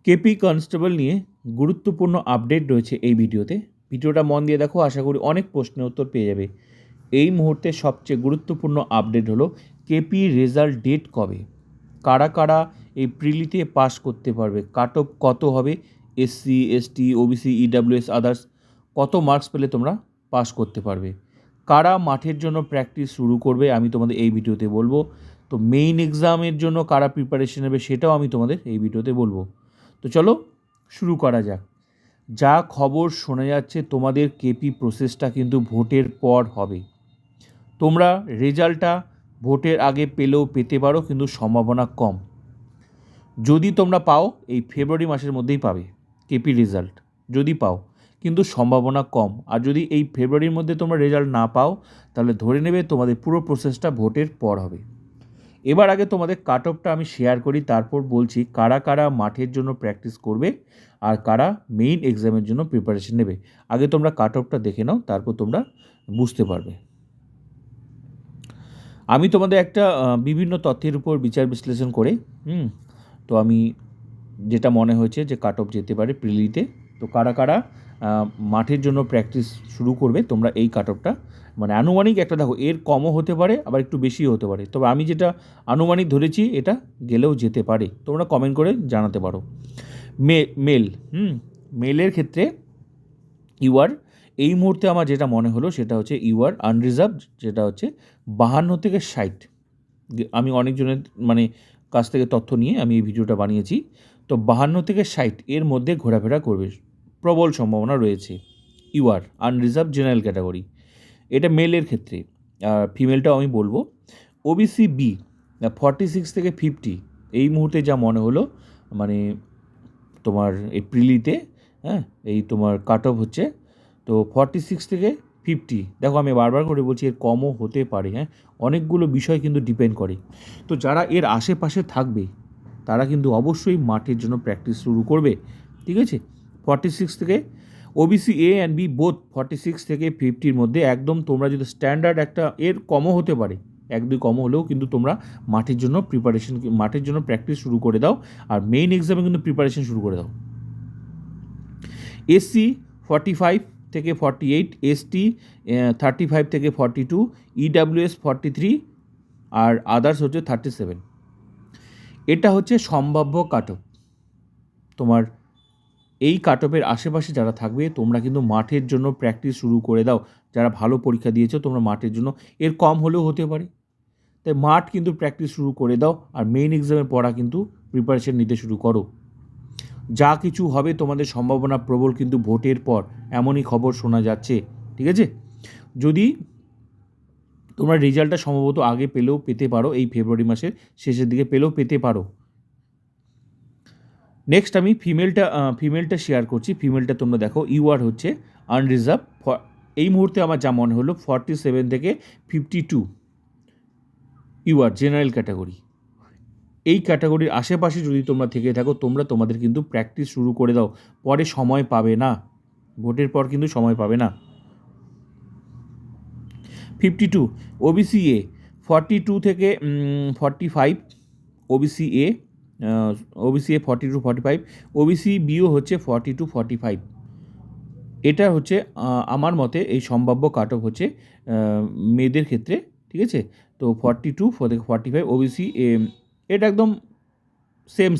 KP constable নিয়ে গুরুত্বপূর্ণ update রয়েছে এই ভিডিওতে। ভিডিওটা মন দিয়ে দেখো, আশা করি অনেক প্রশ্নের উত্তর পেয়ে যাবে। এই মুহূর্তে সবচেয়ে গুরুত্বপূর্ণ আপডেট হলো কেপি রেজাল্ট ডেট কবে, কারা কারা এই প্রিলিতে পাস করতে পারবে, কাট অফ কত হবে, SC ST OBC EWS others কত মার্কস পেলে তোমরা পাস করতে পারবে, কারা মাঠের জন্য প্র্যাকটিস শুরু করবে আমি তোমাদের এই ভিডিওতে বলবো। তো মেইন এক্সামের জন্য কারা প্রিপারেশন নেবে সেটাও আমি তোমাদের এই ভিডিওতে বলবো। তো চলো শুরু করা যাক। যা খবর শোনা যাচ্ছে তোমাদের কেপি প্রসেসটা কিন্তু ভোটের পর হবে। তোমরা রেজাল্টটা ভোটের আগে পেলেও পেতে পারো, কিন্তু সম্ভাবনা কম। যদি তোমরা পাও এই ফেব্রুয়ারি মাসের মধ্যেই পাবে কেপি রেজাল্ট, যদি পাও, কিন্তু সম্ভাবনা কম। আর যদি এই ফেব্রুয়ারির মধ্যে তোমরা রেজাল্ট না পাও, তাহলে ধরে নেবে তোমাদের পুরো প্রসেসটা ভোটের পর হবে। এবার আগে তোমাদের কাট অফটা আমি শেয়ার করি, তারপর বলছি কারা কারা মাঠের জন্য প্র্যাকটিস করবে আর কারা মেইন এক্সামের জন্য প্রিপারেশন নেবে। আগে তোমরা কাট অফটা দেখে নাও, তারপর তোমরা বুঝতে পারবে। আমি তোমাদের একটা বিভিন্ন তথ্যের উপর বিচার বিশ্লেষণ করে তো আমি যেটা মনে হয়েছে যে কাট অফ যেতে পারে প্রিলিতে। তো কারা কারা মাঠের জন্য প্র্যাকটিস শুরু করবে তোমরা এই কাট অফটা, মানে আনুমানিক একটা দেখো, এর কমও হতে পারে আবার একটু বেশিও হতে পারে, তবে আমি যেটা আনুমানিক ধরেছি এটা গেলেও যেতে পারে। তোমরা কমেন্ট করে জানাতে পারো। মেল মেলের ক্ষেত্রে ইউআর এই মুহূর্তে আমার যেটা মনে হলো সেটা হচ্ছে ইউআর আনরিজার্ভ, যেটা হচ্ছে 52 থেকে 60। আমি অনেকজনের মানে কাছ থেকে তথ্য নিয়ে আমি এই ভিডিওটা বানিয়েছি। তো 52 থেকে 60 এর মধ্যে ঘোরাফেরা করবে, প্রবল সম্ভাবনা রয়েছে। ইউআর আনরিজার্ভ জেনারেল ক্যাটাগরি, এটা মেলের ক্ষেত্রে। আর ফিমেলটাও আমি বলবো। ওবিসি বি 46 থেকে 50 এই মুহূর্তে যা মনে হলো, মানে তোমার এপ্রিলিতে এই তোমার কাট অফ হচ্ছে। তো 46 থেকে 50, দেখো আমি বারবার করে বলছি এর কমও হতে পারে। অনেকগুলো বিষয় কিন্তু ডিপেন্ড করে। তো যারা এর আশেপাশে থাকবে তারা কিন্তু অবশ্যই মাঠের জন্য প্র্যাকটিস শুরু করবে, ঠিক আছে। 46 থেকে OBC A and B both 46 থেকে 50-র মধ্যে একদম। তোমরা যদি স্ট্যান্ডার্ড একটা, এর কমও হতে পারে, 1-2 কমও হলেও কিন্তু তোমরা মাঠের জন্য মাঠের জন্য প্র্যাকটিস শুরু করে দাও, আর মেইন এক্সামে কিন্তু প্রিপারেশন শুরু করে দাও। এসসি 45 থেকে 48, এসটি 35 থেকে 42, ইডাব্লিউএস 43, আর আদার্স হচ্ছে 37। এটা হচ্ছে সম্ভাব্য কাট অফ। তোমার এই কাট অফের আশেপাশে যারা থাকবে তোমরা কিন্তু মাঠের জন্য প্র্যাকটিস শুরু করে দাও। যারা ভালো পরীক্ষা দিয়েছো তোমরা মাঠের জন্য, এর কম হলেও হতে পারে, তাই মাঠ কিন্তু প্র্যাকটিস শুরু করে দাও। আর মেইন এক্সামের পড়া কিন্তু প্রিপারেশন নিতে শুরু করো। যা কিছু হবে তোমাদের সম্ভাবনা প্রবল কিন্তু ভোটের পর, এমনই খবর শোনা যাচ্ছে, ঠিক আছে। যদি তোমরা রেজাল্টটা সম্ভবত আগে পেলেও পেতে পারো, এই ফেব্রুয়ারি মাসের শেষের দিকে পেলেও পেতে পারো। নেক্সট আমি ফিমেলটা শেয়ার করছি। ফিমেলটা তোমরা দেখো, ইউআর হচ্ছে আনরিজার্ভ। এই মুহূর্তে আমার যা মনে হলো 47 থেকে 52 ইউআর জেনারেল ক্যাটাগরি। এই ক্যাটাগরির আশেপাশে যদি তোমরা থেকে থাকো তোমরা তোমাদের কিন্তু প্র্যাকটিস শুরু করে দাও, পরে সময় পাবে না, ভোটের পর কিন্তু সময় পাবে না। 52 ওবিসি এ 42 থেকে 45, ওবিসি এ 42 45, ওবিসি বিও হচ্ছে 42 45। এটা হচ্ছে আমার মতে এই সম্ভাব্য কাট অফ হচ্ছে মেয়েদের ক্ষেত্রে, ঠিক আছে। তো 42 থেকে 45 ওবিসি, এটা একদম সেম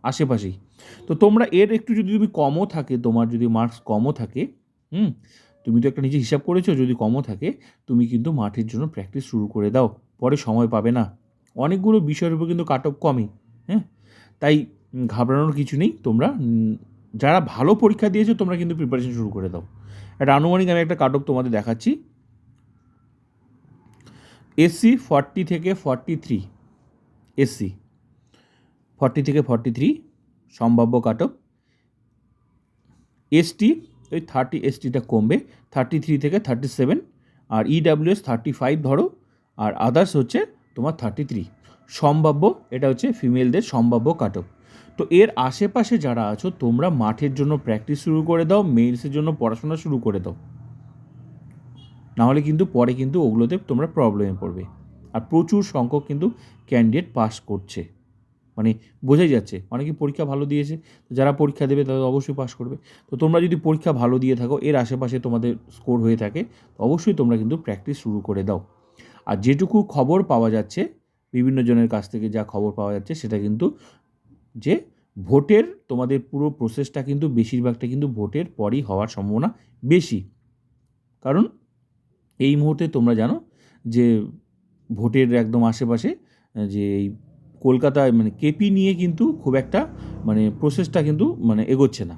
আশেপাশেই। তো তোমরা এর একটু যদি তুমি কমও থাকে, তোমার যদি মার্কস কমও থাকে, তুমি তো একটা নিজে হিসাব করেছো, যদি কমও থাকে তুমি কিন্তু মাঠের জন্য প্র্যাকটিস শুরু করে দাও, পরে সময় পাবে না। অনেকগুলো বিষয়ের উপর কিন্তু কাট অফ কমে, তাই ঘাবড়ানোর কিছু নেই। তোমরা যারা ভালো পরীক্ষা দিয়েছো তোমরা কিন্তু প্রিপারেশন শুরু করে দাও। একটা আনুমানিক আমি একটা কাট অফ তোমাদের দেখাচ্ছি। এসসি 40 থেকে 43, এসসি 40 থেকে 43 সম্ভাব্য কাট অফ। এসটি ওই 30, এসটিটা কমবে, 33 থেকে 37, আর ইডাব্লিউএস 35 ধরো, আর আদার্স হচ্ছে তোমার 33 সম্ভাব্য। এটা হচ্ছে ফিমেলদের সম্ভাব্য কাট অফ। তো এর আশেপাশে যারা আছো তোমরা মাঠের জন্য প্র্যাকটিস শুরু করে দাও, মেইনসের জন্য পড়াশোনা শুরু করে দাও, নাহলে কিন্তু পরে কিন্তু ওগুলোতে তোমরা প্রবলেমে পড়বে। আর প্রচুর সংখ্যক কিন্তু ক্যান্ডিডেট পাস করছে, মানে বোঝাই যাচ্ছে অনেকে পরীক্ষা ভালো দিয়েছে, তো যারা পরীক্ষা দেবে তারা অবশ্যই পাস করবে। তো তোমরা যদি পরীক্ষা ভালো দিয়ে থাকো, এর আশেপাশে তোমাদের স্কোর হয়ে থাকে, তো অবশ্যই তোমরা কিন্তু প্র্যাকটিস শুরু করে দাও। আর যেটুকু খবর পাওয়া যাচ্ছে বিভিন্ন জনের কাছ থেকে, যা খবর পাওয়া যাচ্ছে সেটা কিন্তু যে ভোটের তোমাদের পুরো প্রসেসটা কিন্তু বেশিরভাগটা কিন্তু ভোটের পরই হওয়ার সম্ভাবনা বেশি। কারণ এই মুহূর্তে তোমরা জানো যে ভোটের একদম আশেপাশে যে এই কলকাতায় মানে কেপি নিয়ে কিন্তু খুব একটা মানে প্রসেসটা কিন্তু মানে এগোচ্ছে না।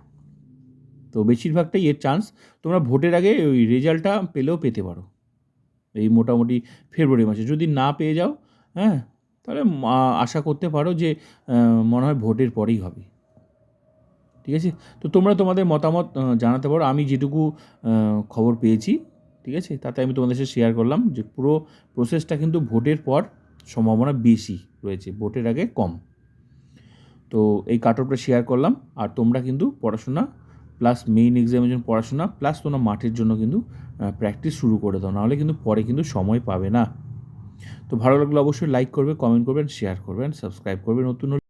তো বেশিরভাগটাই এর চান্স তোমরা ভোটের আগে ওই রেজাল্টটা পেলেও পেতে পারো এই মোটামুটি ফেব্রুয়ারি মাসে। যদি না পেয়ে যাও, হ্যাঁ, তাহলে আশা করতে পারো যে মনে হয় ভোটের পরেই হবে। ঠিক আছে? তো তোমরা তোমাদের মতামত জানাতে পারো। আমি যেটুকু খবর পেয়েছি, ঠিক আছে, তাতে আমি তোমাদের সাথে শেয়ার করলাম যে পুরো প্রসেসটা কিন্তু ভোটের পর সম্ভাবনা বেশি রয়েছে, ভোটের আগে কম। তো এই কাট অফটা শেয়ার করলাম। আর তোমরা কিন্তু পড়াশোনা প্লাস মেইন এক্সামের জন্য পড়াশোনা প্লাস তোমরা মাঠের জন্য কিন্তু প্র্যাকটিস শুরু করে দাও, নাহলে কিন্তু পরে কিন্তু সময় পাবে না। তো ভালো লাগলে অবশ্যই লাইক করবে, কমেন্ট করবেন, শেয়ার করবেন, সাবস্ক্রাইব করবেন নতুন